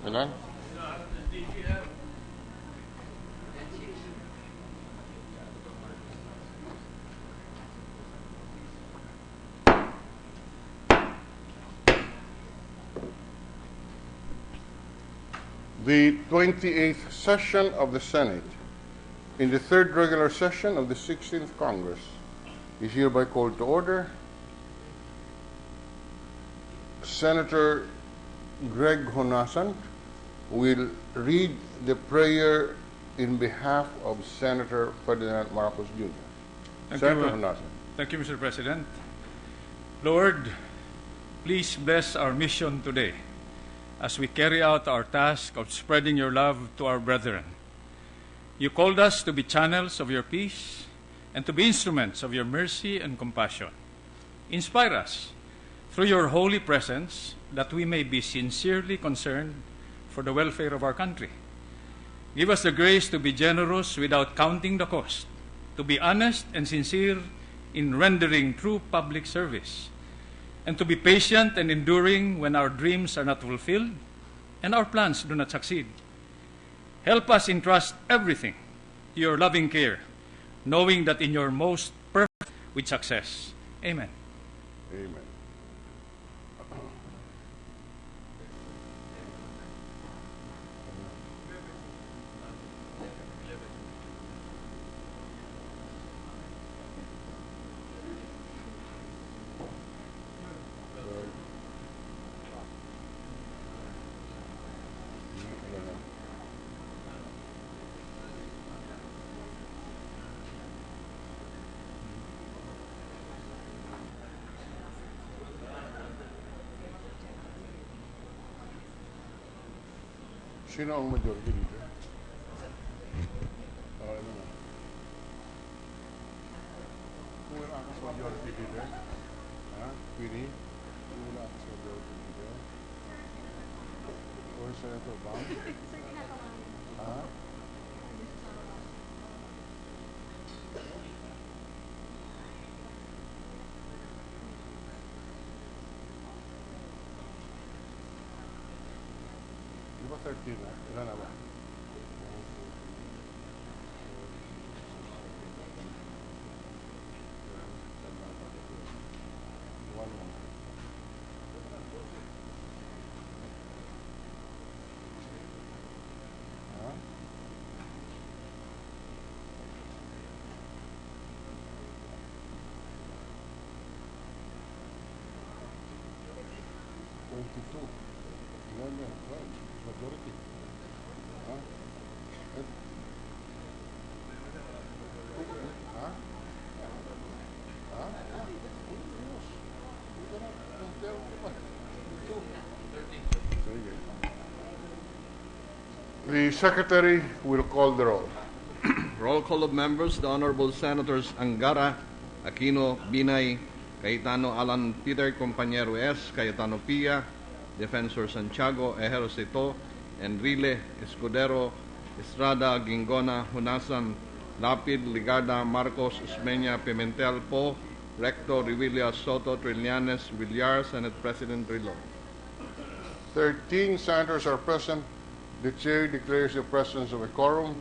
Ilan? The 28th session of the Senate in the third regular session of the 16th Congress is hereby called to order. Senator Greg Honasan will read the prayer in behalf of Senator Ferdinand Marcos Jr. Senator Honasan. Thank you, Mr. President. Lord, please bless our mission today as we carry out our task of spreading your love to our brethren. You called us to be channels of your peace and to be instruments of your mercy and compassion. Inspire us through your holy presence that we may be sincerely concerned for the welfare of our country. Give us the grace to be generous without counting the cost, to be honest and sincere in rendering true public service, and to be patient and enduring when our dreams are not fulfilled and our plans do not succeed. Help us entrust everything to your loving care, knowing that in your most perfect with success. Amen. Amen. Sino ang majority leader? Ano na? Kung wala ka sa majority leader? Ha? Queenie? Kung wala ka sa majority leader? Or Senator Bang? Ha? Di ba 13 na? Ilan na ba? One more. Huh? $22. Ilan yan? Right. Majority. Huh? Huh? Huh? The Secretary will call the roll. Roll call of members. The Honorable Senators Angara, Aquino, Binay, Cayetano Alan Peter, Compañero S, Cayetano Pia, Defensor Santiago, Ejercito, Enrile, Escudero, Estrada, Gingona, Hunasan, Lapid, Ligarda, Marcos, Esmeña, Pimentel, Po, Recto, Revilla, Soto, Trillanes, Villar, Senate President Trillo. 13 senators are present. The chair declares the presence of a quorum.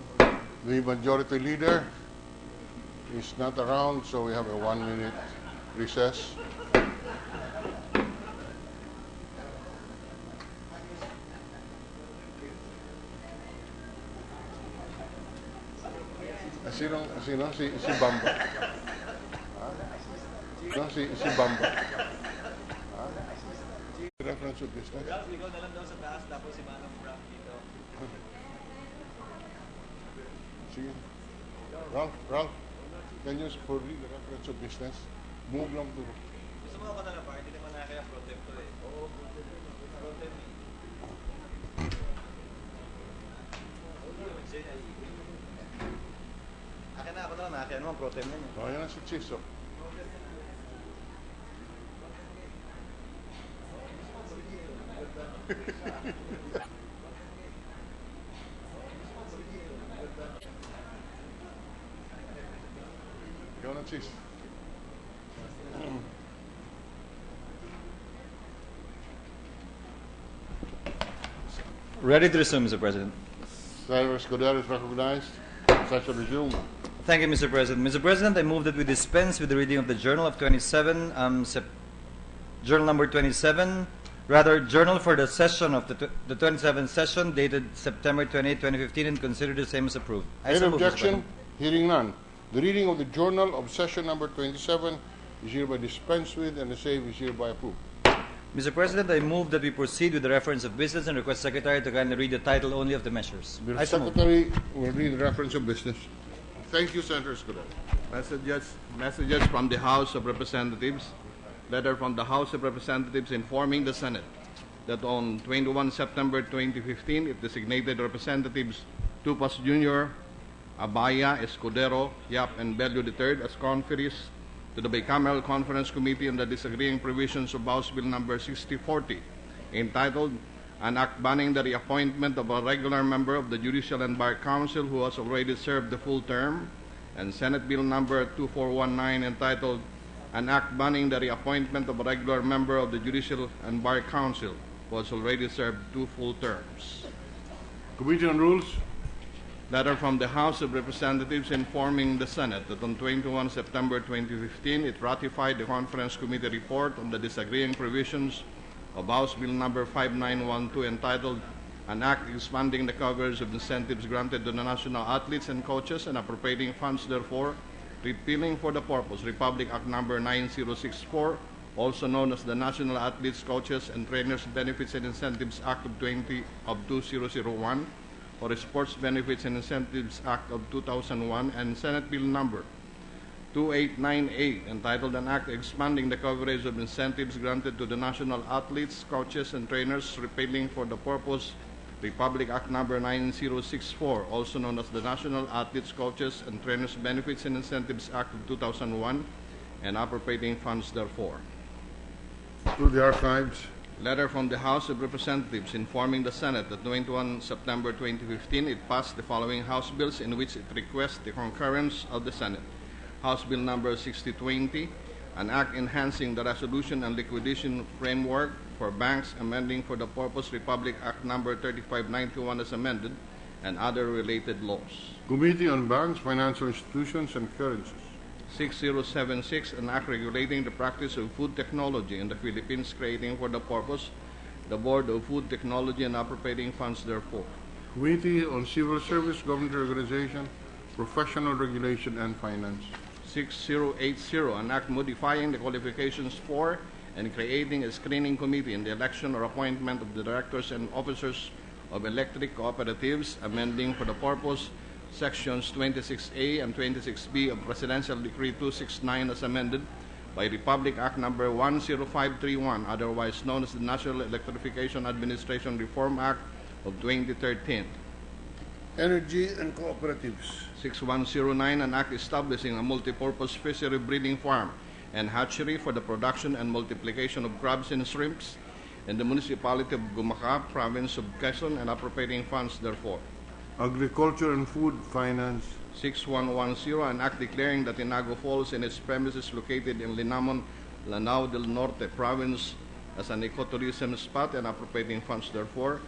The majority leader is not around, so we have a 1-minute recess. Sino? Si Bamba. Ha? Si Bamba. Ha? Reference of business. Ralph, ikaw na lang daw sa taas, tapos si Manong Brown dito. Sige. Ralph, can you for read the reference of business? Move lang to. Gusto mo ako na lang, hindi naman na kaya pro-temp to eh. Oo, pro-temp. Akin na ako na lang, akin naman pro-temp na yun. Yan na si Chiso. Ikaw na, Chis. Ready to resume, Mr. President. Senator Escudero is recognized. Session resumed. Thank you, Mr. President. Mr. President, I move that we dispense with the reading of the Journal of 27, Journal number 27, rather, Journal for the session of the 27th session dated September 28, 2015, and consider the same as approved. I Any so move, Mr. objection? President. Hearing none. The reading of the Journal of Session number 27 is hereby dispensed with, and the same is hereby approved. Mr. President, I move that we proceed with the reference of business and request Secretary to kindly read the title only of the measures. The I so move. Secretary will read the reference of business. Thank you, Senator Escudero. Messages from the House of Representatives. Letter from the House of Representatives informing the Senate that on 21 September 2015, it designated Representatives Tupas Jr., Abaya, Escudero, Yap, and Bello III as conferees to the Bicameral Conference Committee on the Disagreeing Provisions of House Bill number 6040, entitled An Act Banning the Reappointment of a Regular Member of the Judicial and Bar Council who has already served the full term, and Senate Bill number 2419, entitled An Act Banning the Reappointment of a Regular Member of the Judicial and Bar Council who has already served 2 full terms. Committee on Rules. Letter from the House of Representatives informing the Senate that on 21 September 2015, it ratified the Conference Committee report on the disagreeing provisions of House Bill number 5912, entitled An Act Expanding the Coverage of Incentives Granted to the National Athletes and Coaches and Appropriating Funds Therefore, repealing for the purpose Republic Act number 9064, also known as the National Athletes, Coaches, and Trainers Benefits and Incentives Act of 2001, or Sports Benefits and Incentives Act of 2001, and Senate Bill number 2898, entitled An Act Expanding the Coverage of Incentives Granted to the National Athletes, Coaches, and Trainers, repealing for the purpose Republic Act number 9064, also known as the National Athletes, Coaches, and Trainers Benefits and Incentives Act of 2001, and appropriating funds therefore. To the archives. Letter from the House of Representatives informing the Senate that 21 September 2015, it passed the following House bills in which it requests the concurrence of the Senate. House Bill number 6020, an act enhancing the resolution and liquidation framework for banks, amending for the purpose Republic Act number 3591 as amended, and other related laws. Committee on Banks, Financial Institutions, and Currencies. 6076, an act regulating the practice of food technology in the Philippines, creating for the purpose the Board of Food Technology and appropriating funds therefore. Committee on Civil Service, Government Organization, Professional Regulation, and Finance. 6080, an act modifying the qualifications for and creating a screening committee in the election or appointment of the directors and officers of electric cooperatives, amending for the purpose Sections 26A and 26B of Presidential Decree 269 as amended by Republic Act number 10531, otherwise known as the National Electrification Administration Reform Act of 2013. Energy and Cooperatives. 6109, an act establishing a multipurpose fishery breeding farm and hatchery for the production and multiplication of crabs and shrimps in the municipality of Gumaca, province of Quezon, and appropriating funds therefore. Agriculture and Food, Finance. 6110, an act declaring that Inago Falls and its premises located in Linamon, Lanao del Norte province as an ecotourism spot and appropriating funds therefore.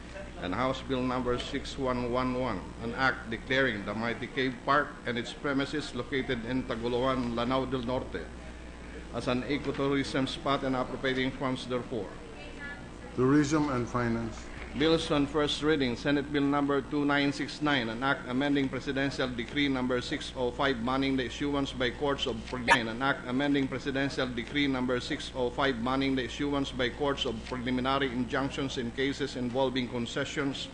And House Bill number 6111, an act declaring the Mighty Cave Park and its premises located in Tagoloan, Lanao del Norte as an ecotourism spot and appropriating funds therefore. Tourism and Finance. Bills on first reading. Senate Bill number 2969, an act amending Presidential Decree number 605 banning the issuance by courts of an act amending Presidential Decree number 605 banning the issuance by courts of preliminary injunctions in cases involving concessions,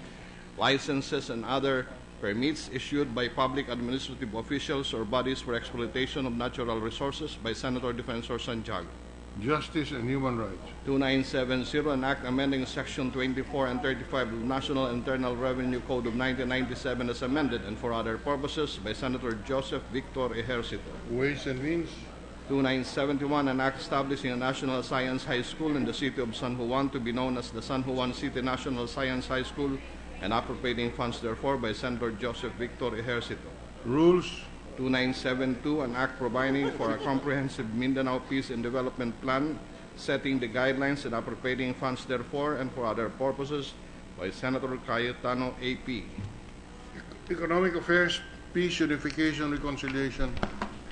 licenses, and other permits issued by public administrative officials or bodies for exploitation of natural resources by Senator Defensor Santiago. Justice and Human Rights. 2970, an act amending Section 24 and 35 of National Internal Revenue Code of 1997 as amended and for other purposes by Senator Joseph Victor Ejercito. Ways and Means. 2971, an act establishing a National Science High School in the city of San Juan to be known as the San Juan City National Science High School and appropriating funds therefore by Senator Joseph Victor Ejercito. Rules. 2972, an act providing for a comprehensive Mindanao Peace and Development Plan, setting the guidelines and appropriating funds therefore and for other purposes by Senator Cayetano AP. Economic Affairs, Peace, Unification, Reconciliation,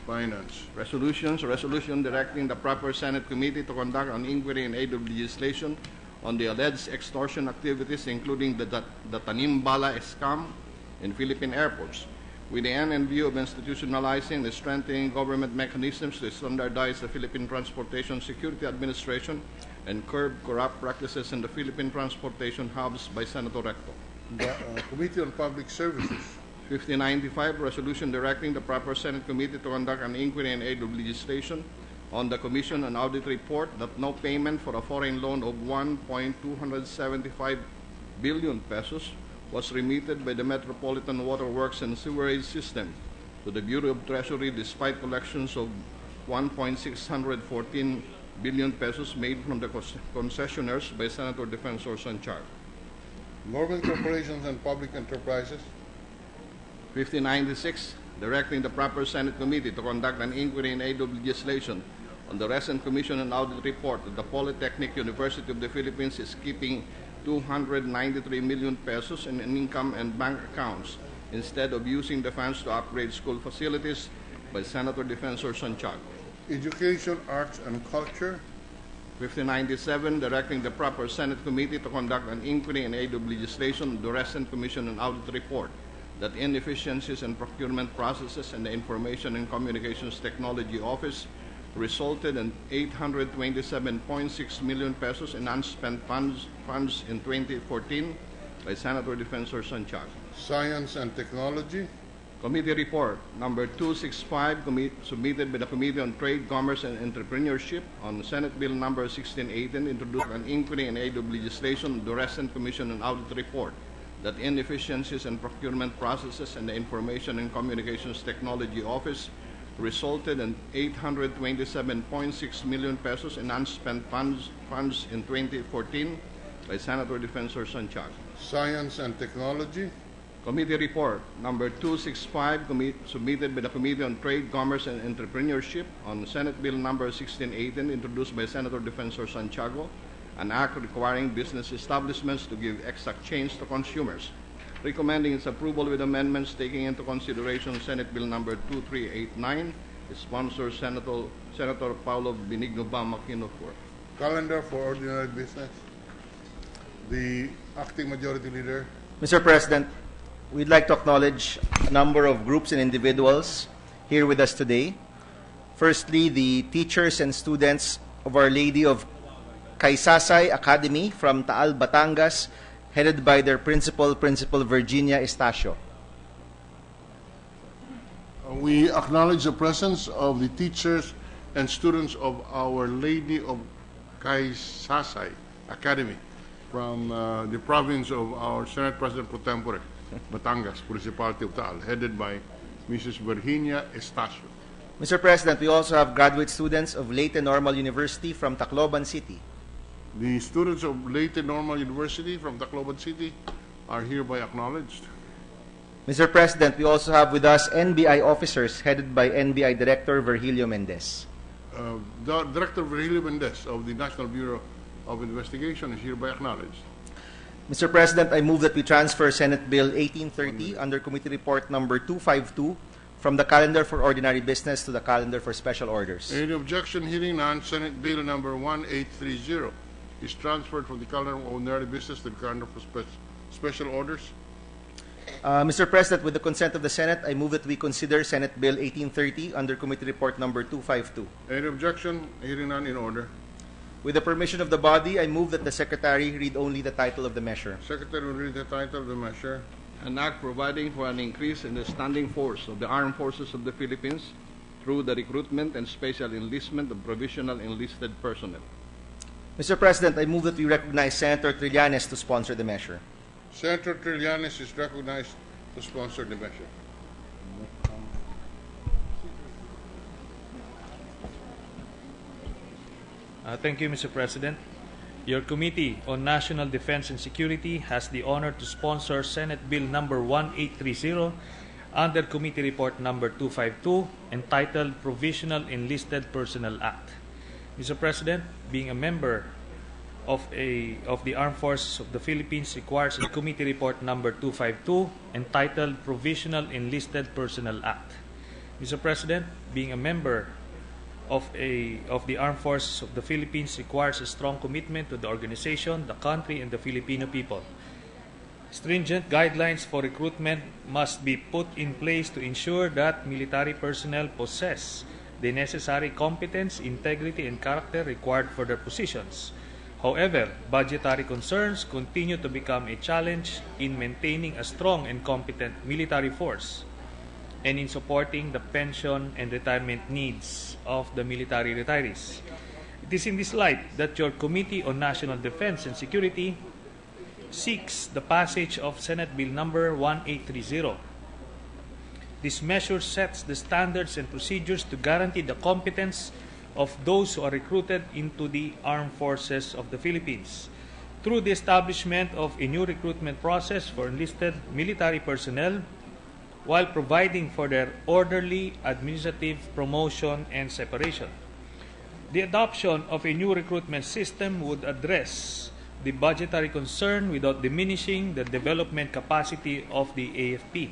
Finance. Resolution directing the proper Senate committee to conduct an inquiry in aid of legislation on the alleged extortion activities, including the Tanim Bala scam in Philippine airports, with the end in view of institutionalizing and strengthening government mechanisms to standardize the Philippine Transportation Security Administration and curb corrupt practices in the Philippine transportation hubs, by Senator Recto. The Committee on Public Services. 5095, resolution directing the proper Senate committee to conduct an inquiry in aid of legislation on the Commission and Audit Report that no payment for a foreign loan of 1.275 billion pesos was remitted by the Metropolitan Water Works and Sewerage System to the Bureau of Treasury despite collections of 1.614 billion pesos made from the concessionaires by Senator Defensor Santiago. Government Corporations and Public Enterprises. 5096, directing the proper Senate committee to conduct an inquiry in aid of legislation on the recent Commission and Audit Report that the Polytechnic University of the Philippines is keeping 293 million pesos in income and bank accounts instead of using the funds to upgrade school facilities, by Senator Defensor Santiago. Education, Arts, and Culture. 5097, directing the proper Senate committee to conduct an inquiry in aid of legislation on the recent Commission and Audit Report that inefficiencies in procurement processes and the Information and Communications Technology Office resulted in 827.6 million pesos in unspent funds in 2014, by Senator Defensor Santiago. Science and Technology. Committee Report number 265, submitted by the Committee on Trade, Commerce, and Entrepreneurship on Senate Bill number 1618, introduced an inquiry in aid of legislation on the recent Commission and Audit Report that inefficiencies in procurement processes and the Information and Communications Technology Office resulted in 827.6 million pesos in unspent funds in 2014, by Senator Defensor Santiago. Science and Technology. Committee Report number 265, submitted by the Committee on Trade, Commerce, and Entrepreneurship on Senate Bill number 1618, introduced by Senator Defensor Santiago, an act requiring business establishments to give exact change to consumers, recommending its approval with amendments taking into consideration Senate Bill number 2389, sponsor Senator Paulo Benigno Bam Aquino IV. Calendar for ordinary business. The Acting Majority Leader. Mr. President, we'd like to acknowledge a number of groups and individuals here with us today. Firstly, the teachers and students of Our Lady of Kaysasay Academy from Taal, Batangas, headed by their principal, Principal Virginia Estacio. We acknowledge the presence of the teachers and students of Our Lady of Kaysasay Academy from the province of our Senate President Pro Tempore, Batangas, Municipality of Taal, headed by Mrs. Virginia Estacio. Mr. President, we also have graduate students of Leyte Normal University from Tacloban City. The students of Leyte Normal University from Tacloban City are hereby acknowledged. Mr. President, we also have with us NBI officers headed by NBI Director Virgilio Mendez. Director Virgilio Mendez of the National Bureau of Investigation is hereby acknowledged. Mr. President, I move that we transfer Senate Bill 1830 under Committee Report number 252 from the calendar for ordinary business to the calendar for special orders. Any objection? Hearing none, Senate Bill number 1830 is transferred from the calendar of ordinary business to the calendar for special orders. Mr. President, with the consent of the Senate, I move that we consider Senate Bill 1830 under Committee Report number 252. Any objection? Hearing none, in order. With the permission of the body, I move that the Secretary read only the title of the measure. Secretary will read the title of the measure. An act providing for an increase in the standing force of the Armed Forces of the Philippines through the recruitment and special enlistment of provisional enlisted personnel. Mr. President, I move that we recognize Senator Trillanes to sponsor the measure. Senator Trillanes is recognized to sponsor the measure. Thank you, Mr. President. Your Committee on National Defense and Security has the honor to sponsor Senate Bill number 1830 under Committee Report number 252 entitled Provisional Enlisted Personnel Act. Mr. President, being a member of the Armed Forces of the Philippines requires a committee report number 252 entitled Provisional Enlisted Personnel Act. Mr. President, being a member of the Armed Forces of the Philippines requires a strong commitment to the organization, the country, and the Filipino people. Stringent guidelines for recruitment must be put in place to ensure that military personnel possess the necessary competence, integrity, and character required for their positions. However, budgetary concerns continue to become a challenge in maintaining a strong and competent military force and in supporting the pension and retirement needs of the military retirees. It is in this light that your Committee on National Defense and Security seeks the passage of Senate Bill number 1830. This measure sets the standards and procedures to guarantee the competence of those who are recruited into the armed forces of the Philippines through the establishment of a new recruitment process for enlisted military personnel while providing for their orderly administrative promotion and separation. The adoption of a new recruitment system would address the budgetary concern without diminishing the development capacity of the AFP.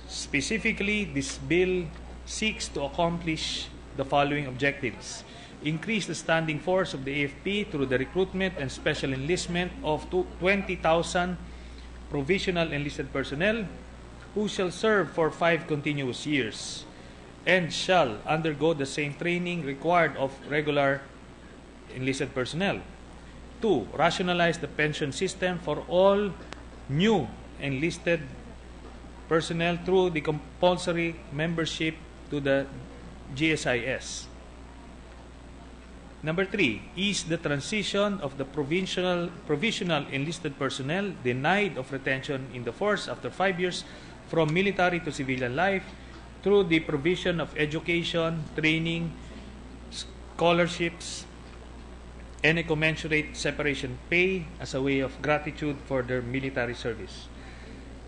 Specifically, this bill seeks to accomplish the following objectives: increase the standing force of the AFP through the recruitment and special enlistment of 20,000 provisional enlisted personnel who shall serve for 5 continuous years and shall undergo the same training required of regular enlisted personnel. 2. Rationalize the pension system for all new enlisted personnel through the compulsory membership to the GSIS. Number 3, ease the transition of the provisional enlisted personnel denied of retention in the force after 5 years from military to civilian life through the provision of education, training, scholarships, and a commensurate separation pay as a way of gratitude for their military service.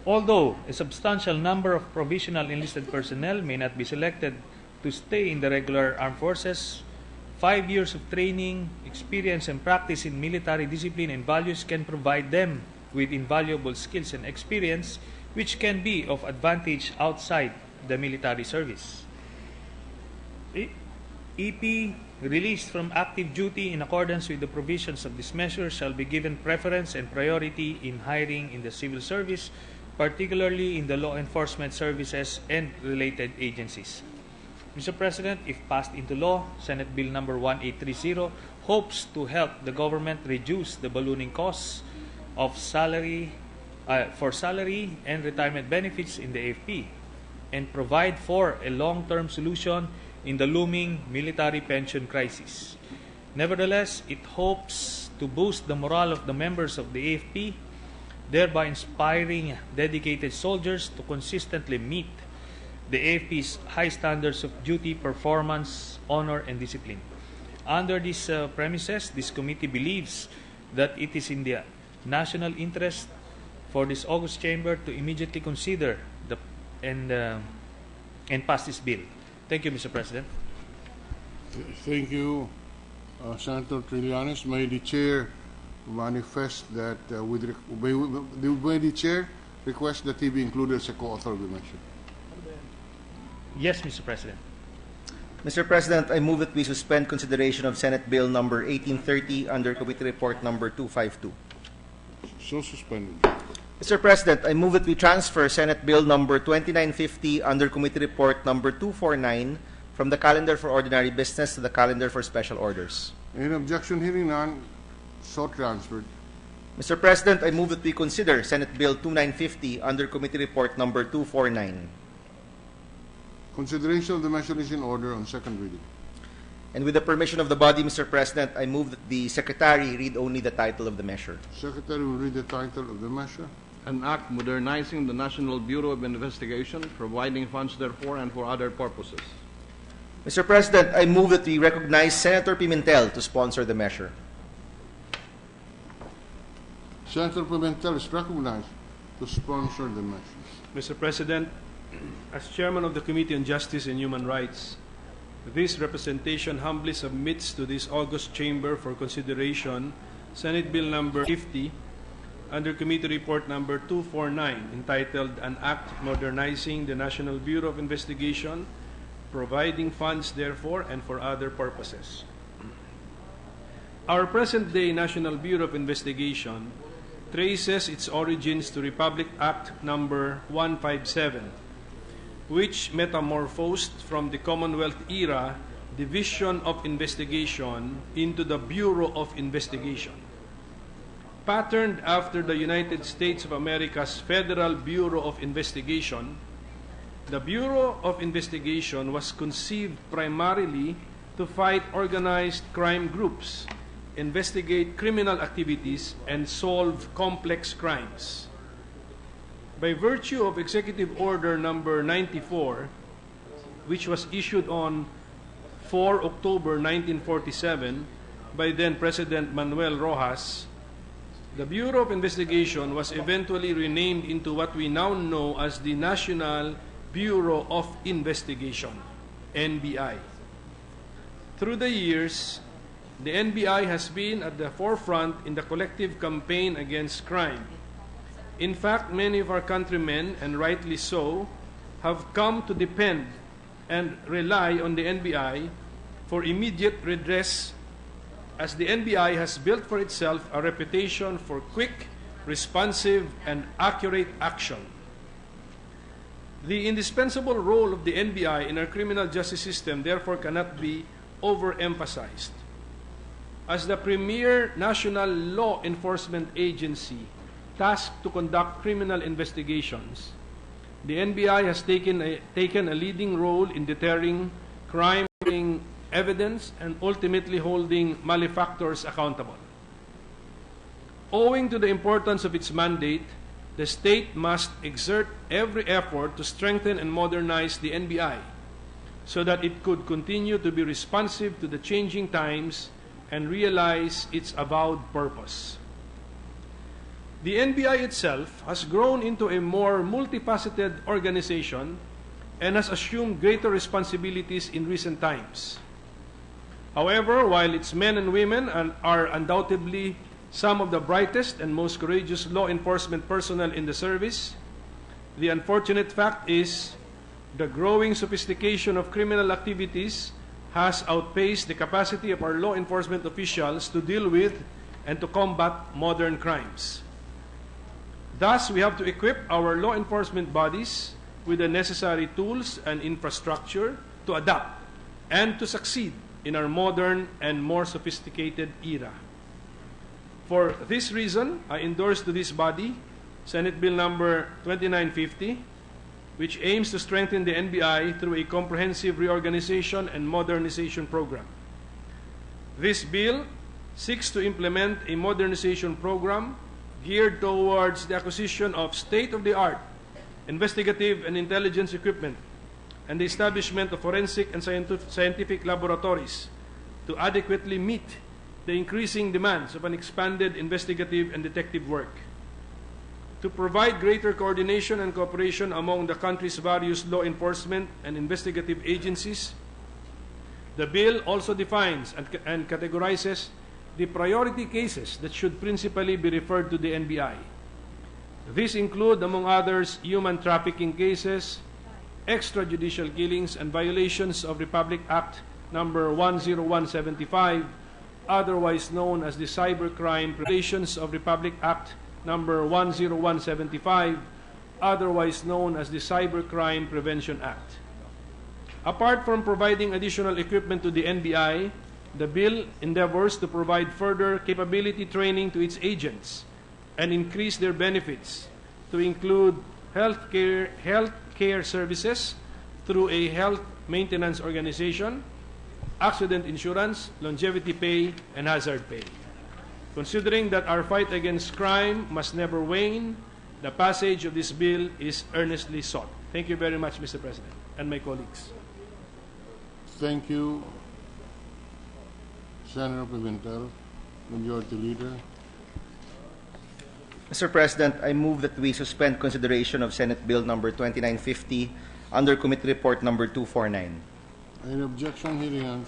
Although a substantial number of provisional enlisted personnel may not be selected to stay in the regular armed forces, 5 years of training, experience, and practice in military discipline and values can provide them with invaluable skills and experience which can be of advantage outside the military service. EP released from active duty in accordance with the provisions of this measure shall be given preference and priority in hiring in the civil service, particularly in the law enforcement services and related agencies. Mr. President, if passed into law, Senate Bill number 1830 hopes to help the government reduce the ballooning costs of salary and retirement benefits in the AFP and provide for a long-term solution in the looming military pension crisis. Nevertheless, it hopes to boost the morale of the members of the AFP, thereby inspiring dedicated soldiers to consistently meet the AFP's high standards of duty, performance, honor, and discipline. Under these premises, this committee believes that it is in the national interest for this august chamber to immediately consider and pass this bill. Thank you, Mr. President. Thank you, Senator Trillanes. May the chair manifest that may the chair request that he be included as a co-author of the measure. Yes, Mr. President. Mr. President, I move that we suspend consideration of Senate Bill number 1830 under Committee Report number 252. So suspended. Mr. President, I move that we transfer Senate Bill number 2950 under Committee Report number 249 from the calendar for ordinary business to the calendar for special orders. Any objection? Hearing none, so transferred. Mr. President, I move that we consider Senate Bill 2950 under Committee Report number 249. Consideration of the measure is in order on second reading. And with the permission of the body, Mr. President, I move that the Secretary read only the title of the measure. Secretary will read the title of the measure. An act modernizing the National Bureau of Investigation, providing funds therefor and for other purposes. Mr. President, I move that we recognize Senator Pimentel to sponsor the measure. Senator Pimentel is recognized to sponsor the measure. Mr. President, as Chairman of the Committee on Justice and Human Rights, this representation humbly submits to this august chamber for consideration Senate Bill number 50 under Committee Report number 249 entitled An Act Modernizing the National Bureau of Investigation, providing funds therefore and for other purposes. Our present-day National Bureau of Investigation traces its origins to Republic Act number 157, which metamorphosed from the Commonwealth era Division of Investigation into the Bureau of Investigation. Patterned after the United States of America's Federal Bureau of Investigation, the Bureau of Investigation was conceived primarily to fight organized crime groups, investigate criminal activities, and solve complex crimes. By virtue of Executive Order number 94, which was issued on 4 October 1947 by then President Manuel Rojas, the Bureau of Investigation was eventually renamed into what we now know as the National Bureau of Investigation, NBI. Through the years, the NBI has been at the forefront in the collective campaign against crime. In fact, many of our countrymen, and rightly so, have come to depend and rely on the NBI for immediate redress, as the NBI has built for itself a reputation for quick, responsive, and accurate action. The indispensable role of the NBI in our criminal justice system therefore cannot be overemphasized. As the premier national law enforcement agency tasked to conduct criminal investigations, the NBI has taken a leading role in deterring crime, evidence, and ultimately holding malefactors accountable. Owing to the importance of its mandate, the state must exert every effort to strengthen and modernize the NBI so that it could continue to be responsive to the changing times and realize its avowed purpose. The NBI itself has grown into a more multifaceted organization and has assumed greater responsibilities in recent times. However, while its men and women are undoubtedly some of the brightest and most courageous law enforcement personnel in the service, the unfortunate fact is the growing sophistication of criminal activities has outpaced the capacity of our law enforcement officials to deal with and to combat modern crimes. Thus, we have to equip our law enforcement bodies with the necessary tools and infrastructure to adapt and to succeed in our modern and more sophisticated era. For this reason, I endorse to this body Senate Bill number 2950, which aims to strengthen the NBI through a comprehensive reorganization and modernization program. This bill seeks to implement a modernization program geared towards the acquisition of state-of-the-art investigative and intelligence equipment and the establishment of forensic and scientific laboratories to adequately meet the increasing demands of an expanded investigative and detective work. To provide greater coordination and cooperation among the country's various law enforcement and investigative agencies, the bill also defines and categorizes the priority cases that should principally be referred to the NBI. These include, among others, human trafficking cases, extrajudicial killings, and violations of Republic Act number 10175, otherwise known as the Cybercrime, violations of Republic Act number 10175, otherwise known as the Cybercrime Prevention Act. Apart from providing additional equipment to the NBI, the bill endeavors to provide further capability training to its agents and increase their benefits to include health care services through a health maintenance organization, accident insurance, longevity pay, and hazard pay. Considering that our fight against crime must never wane, the passage of this bill is earnestly sought. Thank you very much, Mr. President, and my colleagues. Thank you, Senator Pimentel, Majority Leader. Mr. President, I move that we suspend consideration of Senate Bill number 2950 under Committee Report number 249. Any objection? Hearing none.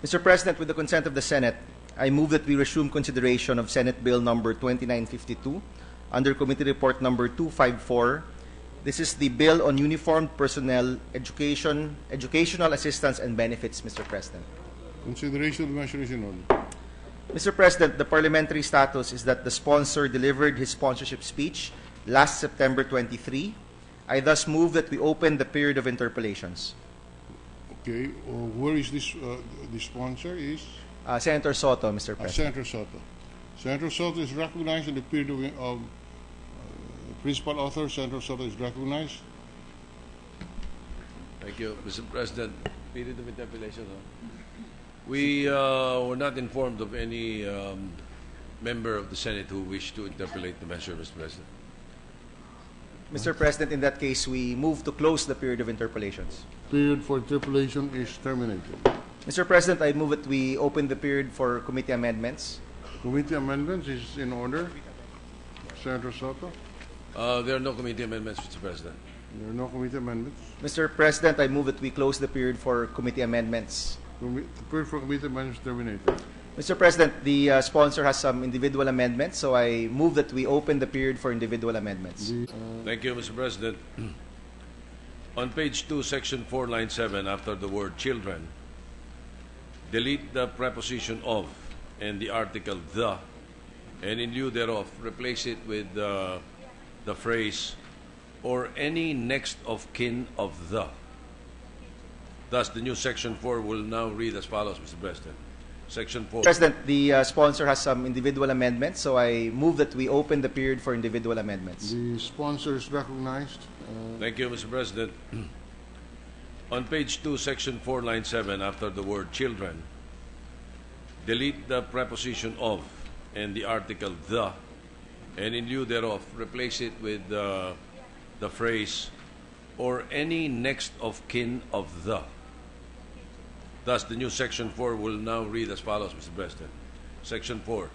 Mr. President, with the consent of the Senate, I move that we resume consideration of Senate Bill number 2952 under Committee Report number 254. This is the bill on uniformed personnel educational assistance and benefits, Mr. President. Consideration of the measure is in order. Mr. President, the parliamentary status is that the sponsor delivered his sponsorship speech last September 23. I thus move that we open the period of interpellations. Okay, where is this? The sponsor is Senator Soto, Mr. President. Senator Soto. Senator Soto is recognized in the period of principal author. Senator Soto is recognized. Thank you, Mr. President. Period of interpellation. We were not informed of any member of the Senate who wished to interpellate the measure, Mr. President. Mr. President, in that case, we move to close the period of interpellations. Period for interpellation is terminated. Mr. President, I move that we open the period for committee amendments. Committee amendments is in order. Senator Soto. There are no committee amendments, Mr. President. There are no committee amendments. Mr. President, I move that we close the period for committee amendments. The period for committee amendments is terminated. Mr. President, the sponsor has some individual amendments, so I move that we open the period for individual amendments. Thank you, Mr. President. On page 2, section 4, line 7, after the word children, delete the preposition of and the article the, and in lieu thereof, replace it with the phrase or any next of kin of the. Thus, the new section 4 will now read as follows, Mr. President. Section 4. President, the sponsor has some individual amendments, so I move that we open the period for individual amendments. The sponsor is recognized. Thank you, Mr. President. On page 2, section 4, line 7, after the word children, delete the preposition of and the article the, and in lieu thereof, replace it with the phrase or any next of kin of the. Thus, the new section 4 will now read as follows, Mr. President. Section 4.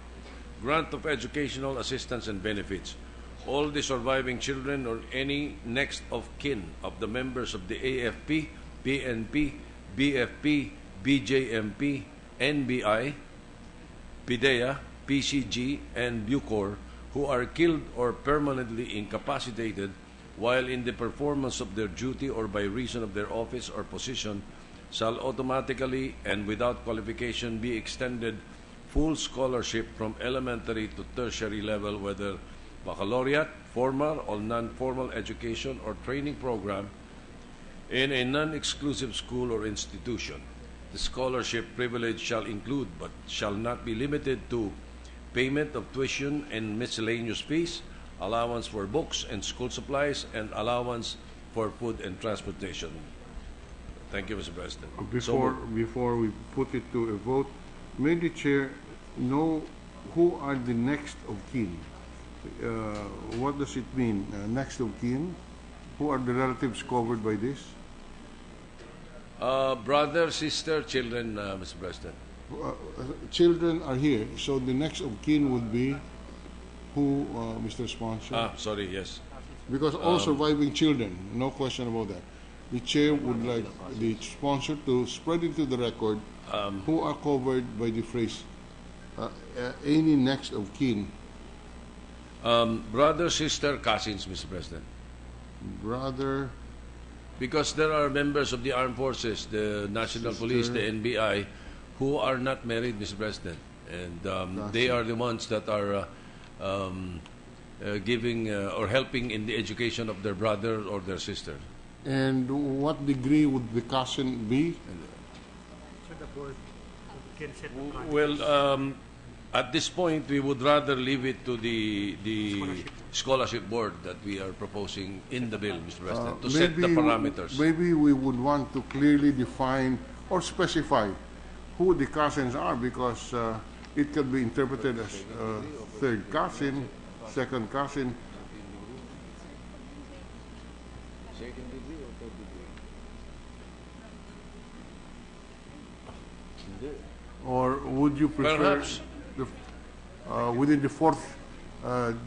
Grant of educational assistance and benefits. All the surviving children or any next of kin of the members of the AFP, PNP, BFP, BJMP, NBI, PIDEA, PCG, and Bucor who are killed or permanently incapacitated while in the performance of their duty or by reason of their office or position shall automatically and without qualification be extended full scholarship from elementary to tertiary level, whether baccalaureate, formal or non-formal education or training program in a non-exclusive school or institution. The scholarship privilege shall include but shall not be limited to payment of tuition and miscellaneous fees, allowance for books and school supplies, and allowance for food and transportation. Thank you, Mr. President. Before we put it to a vote, may the chair know who are the next of kin? What does it mean, next of kin? Who are the relatives covered by this? Brother, sister, children, Mr. President. Children are here, so the next of kin would be who, Mr. Sponsor? Sorry, yes. Because all surviving children, no question about that. The chair would like the sponsor to spread into the record who are covered by the phrase any next of kin. Brother, sister, cousins, Mr. President. Brother. Because there are members of the armed forces, the National Police, the NBI, who are not married, Mr. President. And they are the ones that are giving or helping in the education of their brother or their sister. And what degree would the cousin be? So the board can set the context. Well, at this point, we would rather leave it to the scholarship board that we are proposing in the bill, Mr. President, to set the parameters. Maybe we would want to clearly define or specify who the cousins are, because it can be interpreted as third cousin, second cousin. Or would you prefer perhaps within the fourth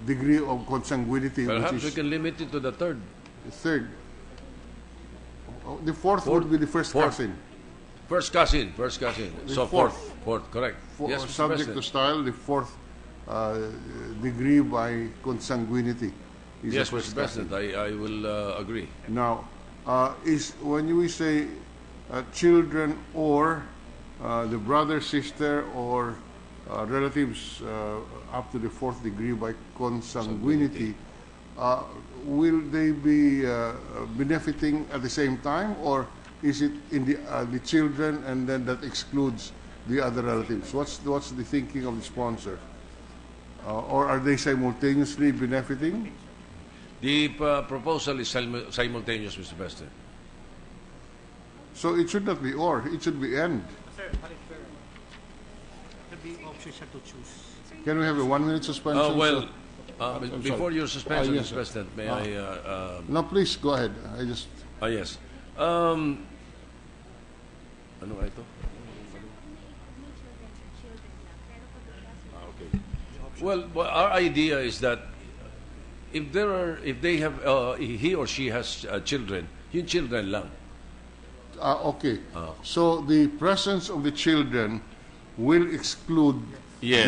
degree of consanguinity? Perhaps which we is can limit it to the third. third. Oh, the fourth would be the first Fourth. cousin. First cousin. So fourth. Fourth, correct. Yes, Mr. Subject to President. style, the fourth degree by consanguinity is Yes, the first Mr. President, cousin. I will agree. Now, is when we say children or the brother, sister, or relatives up to the fourth degree by consanguinity, will they be benefiting at the same time, or is it in the children and then that excludes the other relatives? What's the thinking of the sponsor? Or are they simultaneously benefiting? The proposal is simultaneous, Mr. President. So it should not be or, it should be and. Sir, to be option siya to choose. Can we have a 1-minute suspension? Well, I'm before sorry. your suspension, Yes, Mr. sir. President, may I... No, please, go ahead. I just... yes. Ano nga ito? Okay. Well, our idea is that if they have, he or she has children, yung children lang. Okay. So the presence of the children will exclude Yes.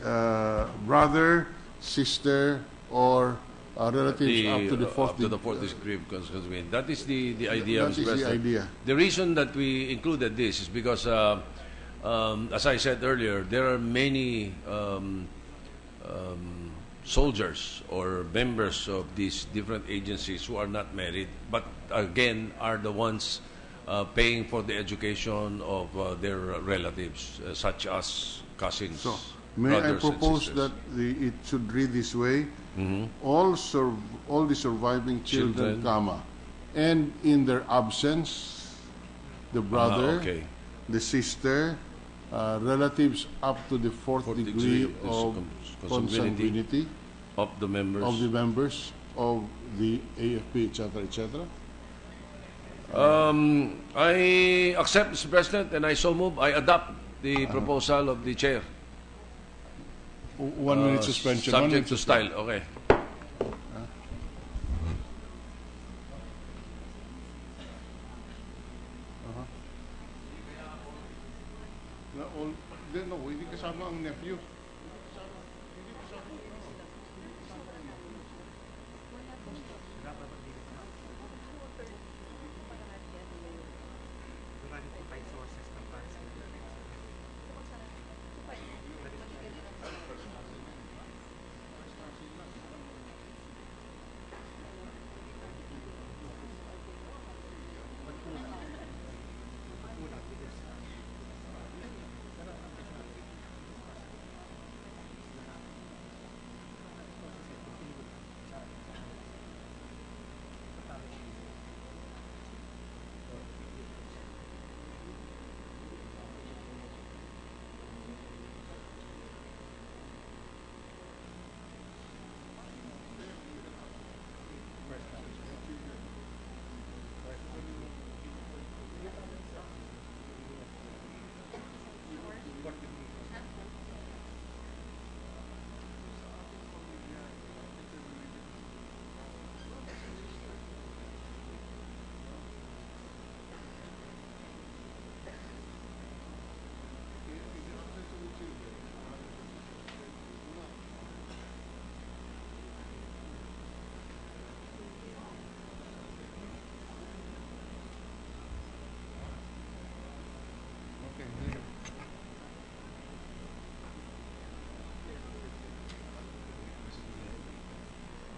the brother, sister, or relatives up to the fourth degree of consanguinity. That is the idea, That Mr. is the President. idea. The reason that we included this is because, as I said earlier, there are many soldiers or members of these different agencies who are not married, but again are the ones paying for the education of their relatives, such as cousins, So, may I brothers, and propose sisters. that it should read this way? All the surviving children, Children. comma, and in their absence, the brother, okay. the sister, relatives up to the fourth degree of of consanguinity of the members. of the members of the AFP, etc., etc. I accept, Mr. President, and I so move. I adopt the proposal of the chair. 1 minute suspension. 1 minute Subject to style. Okay. No, hindi kasama ang nephew. Identified sources ng funds.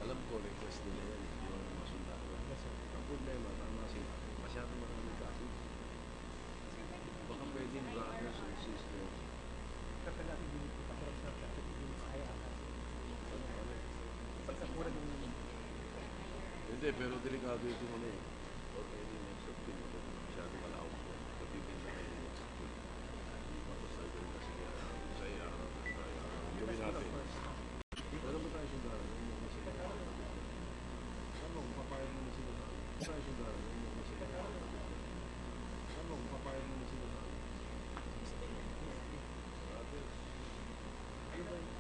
Alam ko, request nila yan. Yung mga sundalo. Ang problema, tama sila. Masyado maraming kaso. Baka pwedeng brothers and sisters. Hindi, pero delikado ito ano eh. Or any next of kin. Masyado malawak ko. Kapibin na kayo next of kin. Tapos tayo rin kasi saya. Gawin natin. Pero ba tayo sundalo? Ano, papayag naman sila na. Tayo sundalo. Ano, papayag naman sila na. Ano ba yung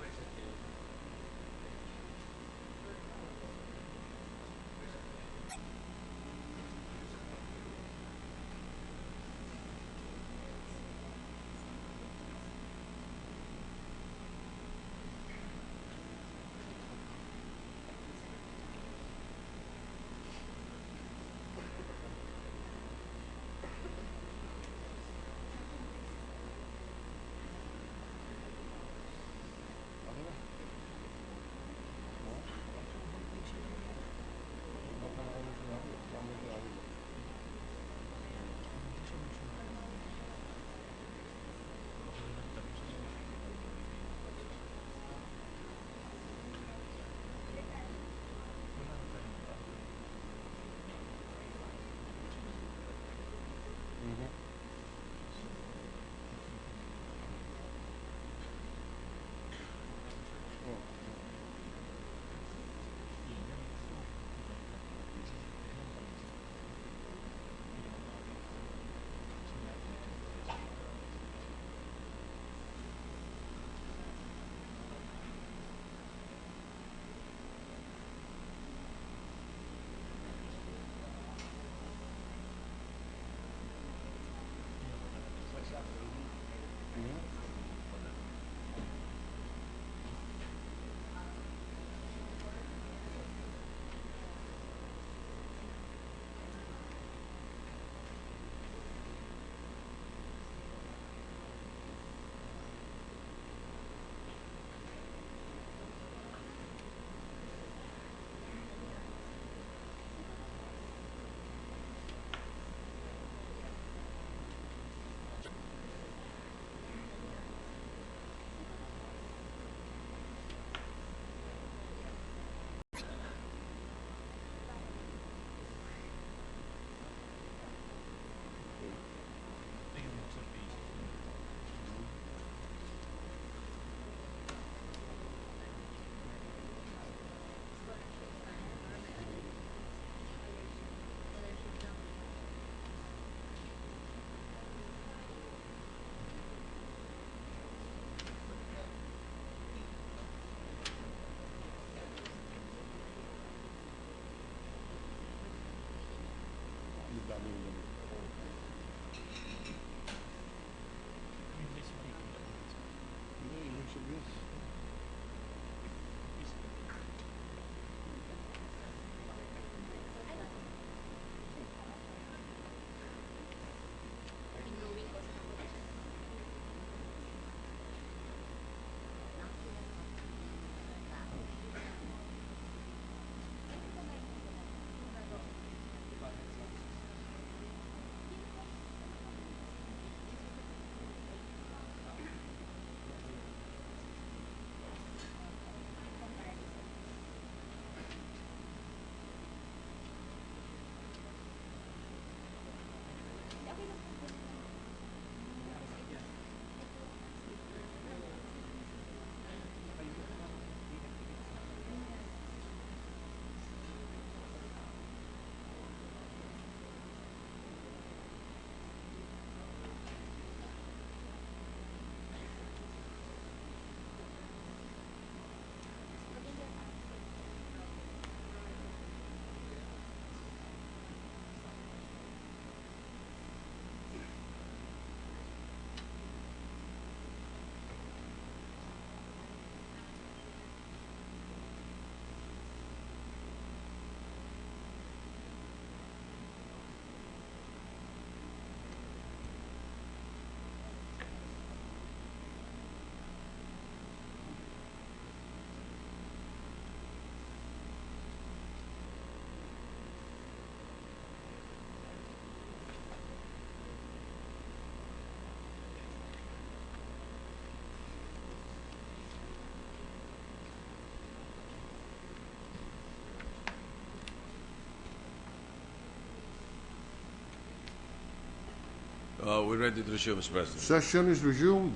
We're ready to resume, Mr. President. Session is resumed.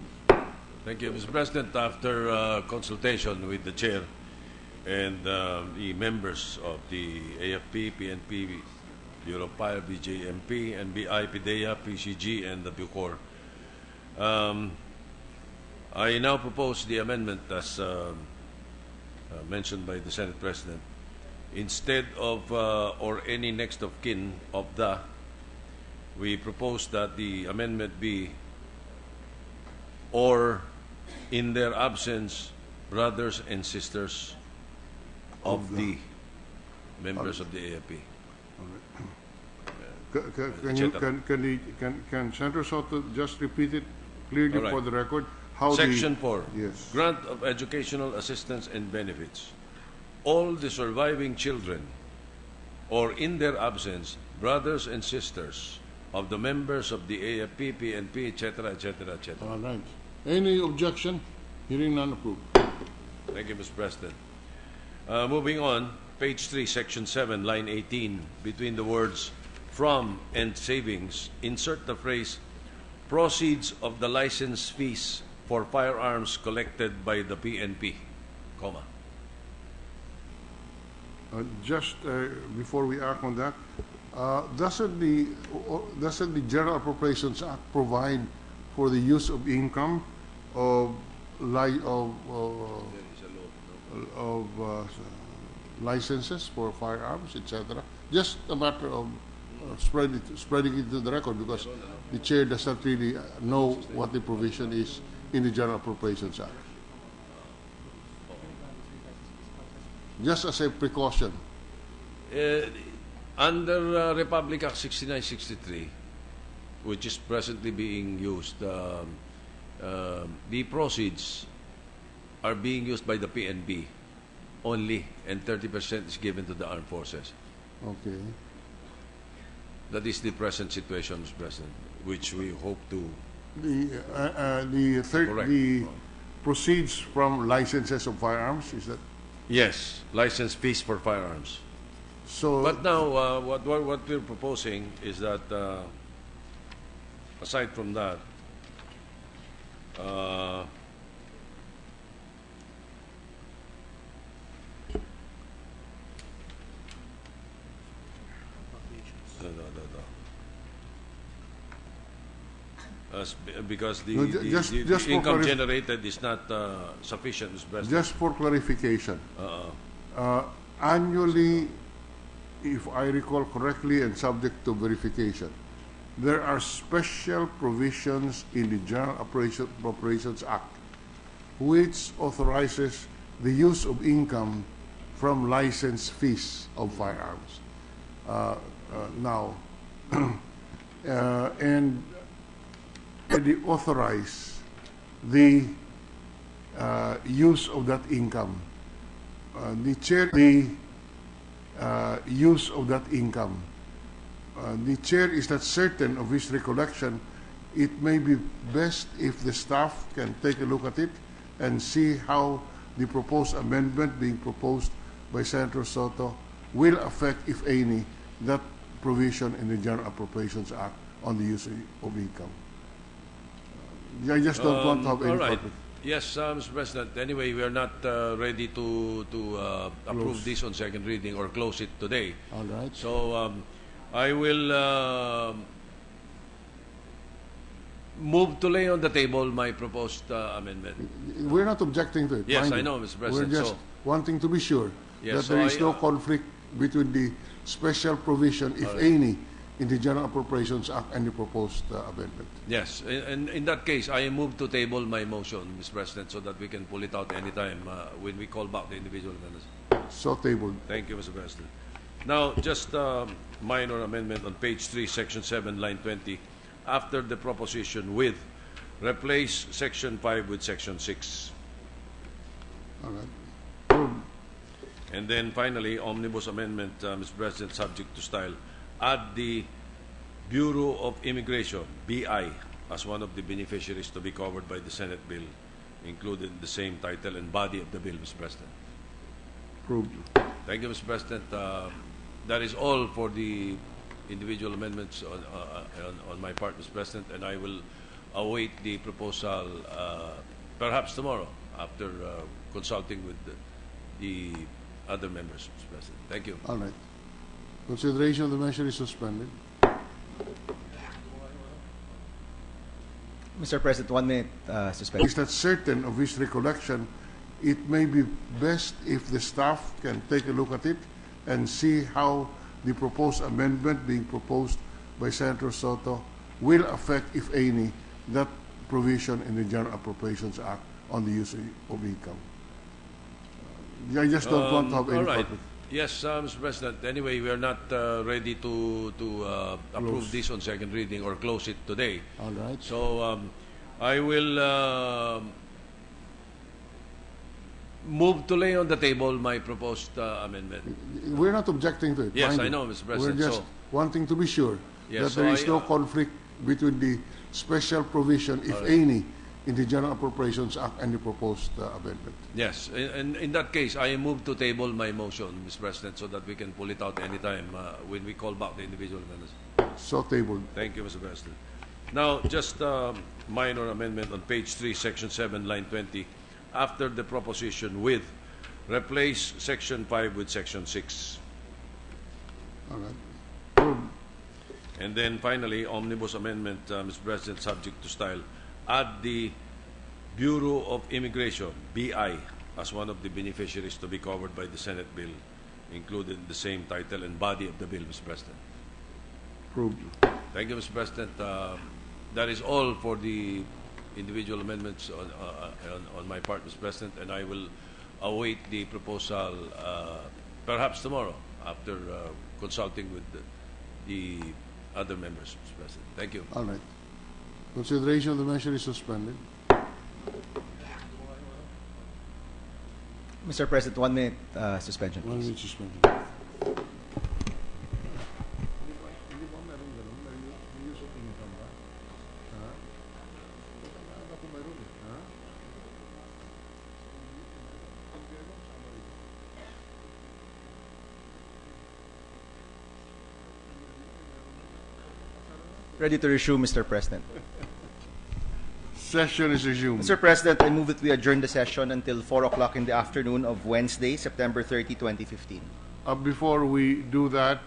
Thank you, Mr. President. After consultation with the chair and the members of the AFP, PNP, Bureau of Fire, BJMP, NBI, PIDEA, PCG, and the Bucor, I now propose the amendment as mentioned by the Senate President. Instead of or any next of kin of the, we propose that the amendment be or in their absence, brothers and sisters of the members of the AFP. Can Senator Soto just repeat it clearly All right. for the record? How Section 4. Yes. Grant of educational assistance and benefits. All the surviving children, or in their absence, brothers and sisters of the members of the AFP, PNP, etc., etc., etc. All right. Any objection? Hearing none, approved. Thank you, Mr. President. Moving on, page 3, section 7, line 18, between the words from and savings, insert the phrase proceeds of the license fees for firearms collected by the PNP, comma. Just before we act on that, doesn't the General Appropriations Act provide for the use of income of licenses for firearms, etc.? Just a matter of spreading it to the record, because the chair does not really know what the provision is in the General Appropriations Act. Just as a precaution. Under Republic Act 6963, which is presently being used, the proceeds are being used by the PNP only, and 30% is given to the armed forces. Okay. That is the present situation, Mr. President, which we hope to correct. The proceeds from licenses of firearms, is that? Yes, license fees for firearms. So, But now, what we're proposing is that, aside from that, because the, No, the, just the, for the income clarif- generated is not sufficient, Mr. President. just for clarification, annually, if I recall correctly and subject to verification, there are special provisions in the General Appropriations Act which authorizes the use of income from license fees of firearms. Now, and they authorize the use of that income. The chair, use of that income. The chair is not certain of his recollection. It may be best if the staff can take a look at it and see how the proposed amendment being proposed by Senator Soto will affect, if any, that provision in the General Appropriations Act on the use of income. I just don't want to have any all right. conflict. Yes, Mr. President. Anyway, we are not ready to approve this on second reading or close it today. All right. So I will move to lay on the table my proposed amendment. We're not objecting to it. Yes, mind I you. know, Mr. President. We're just wanting to be sure Yes, that so there is I, no conflict between the special provision, if any, in the General Appropriations Act and the proposed amendment. Yes, in that case, I move to table my motion, Mr. President, so that we can pull it out anytime when we call back the individual amendments. So tabled. Thank you, Mr. President. Now, just a minor amendment on page 3, section 7, line 20. After the proposition with, replace section 5 with section 6. All right. And then finally, omnibus amendment, Mr. President, subject to style. Add the Bureau of Immigration, BI, as one of the beneficiaries to be covered by the Senate bill, included in the same title and body of the bill, Mr. President. Approved. Thank you, Mr. President. That is all for the individual amendments on my part, Mr. President, and I will await the proposal perhaps tomorrow after consulting with the other members, Mr. President. Thank you. All right. Consideration of the measure is suspended. Mr. President, 1 minute suspension. Is not certain of his recollection, it may be best if the staff can take a look at it and see how the proposed amendment being proposed by Senator Soto will affect, if any, that provision in the General Appropriations Act on the use of income. I just don't want to have any all right. conflict. Yes, Mr. President. Anyway, we are not ready to approve this on second reading or close it today. All right. So I will move to lay on the table my proposed amendment. We're not objecting to it. Yes, mind I you. know, Mr. President. We're just So- wanting to be sure Yes, that so there is I, no conflict between the special provision, if any, in the General Appropriations Act and the proposed amendment. Yes, and in that case, I move to table my motion, Mr. President, so that we can pull it out anytime when we call back the individual amendments. So tabled. Thank you, Mr. President. Now, just a minor amendment on page 3, section 7, line 20. After the proposition with, replace section 5 with section 6. All right. And then finally, omnibus amendment, Mr. President, subject to style. Add the Bureau of Immigration, BI, as one of the beneficiaries to be covered by the Senate bill, included in the same title and body of the bill, Mr. President. Approved. Thank you, Mr. President. That is all for the individual amendments on my part, Mr. President, and I will await the proposal perhaps tomorrow after consulting with the other members, Mr. President. Thank you. All right. Consideration of the measure is suspended. Mr. President, 1 minute suspension. 1 Please. minute suspended. Ready to resume, Mr. President. Session is resumed. Mr. President, I move that we adjourn the session until 4 o'clock in the afternoon of Wednesday, September 30, 2015. Before we do that,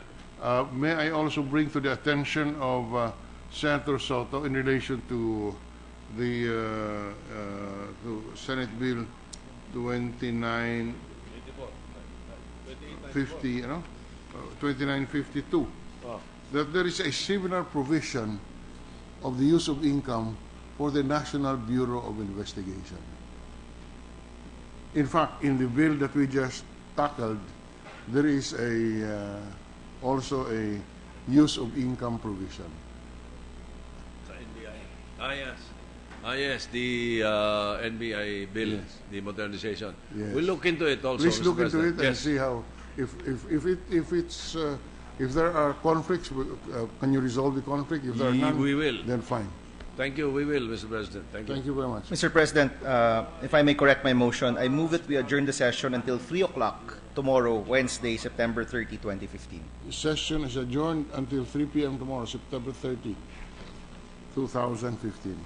may I also bring to the attention of Senator Soto in relation to the to Senate Bill 2950, 2952, that there is a similar provision of the use of income for the National Bureau of Investigation. In fact, in the bill that we just tackled, there is also a use of income provision. Sa NBI. Yes, the NBI bill, Yes. the modernization. Yes. We'll look into it also, Please Mr. look into President. it and Yes. see how, if there are conflicts, can you resolve the conflict? If there are none, We will. then fine. Thank you. We will, Mr. President. Thank you. Thank you very much. Mr. President, if I may correct my motion, I move that we adjourn the session until 3 o'clock tomorrow, Wednesday, September 30, 2015. The session is adjourned until 3 p.m. tomorrow, September 30, 2015.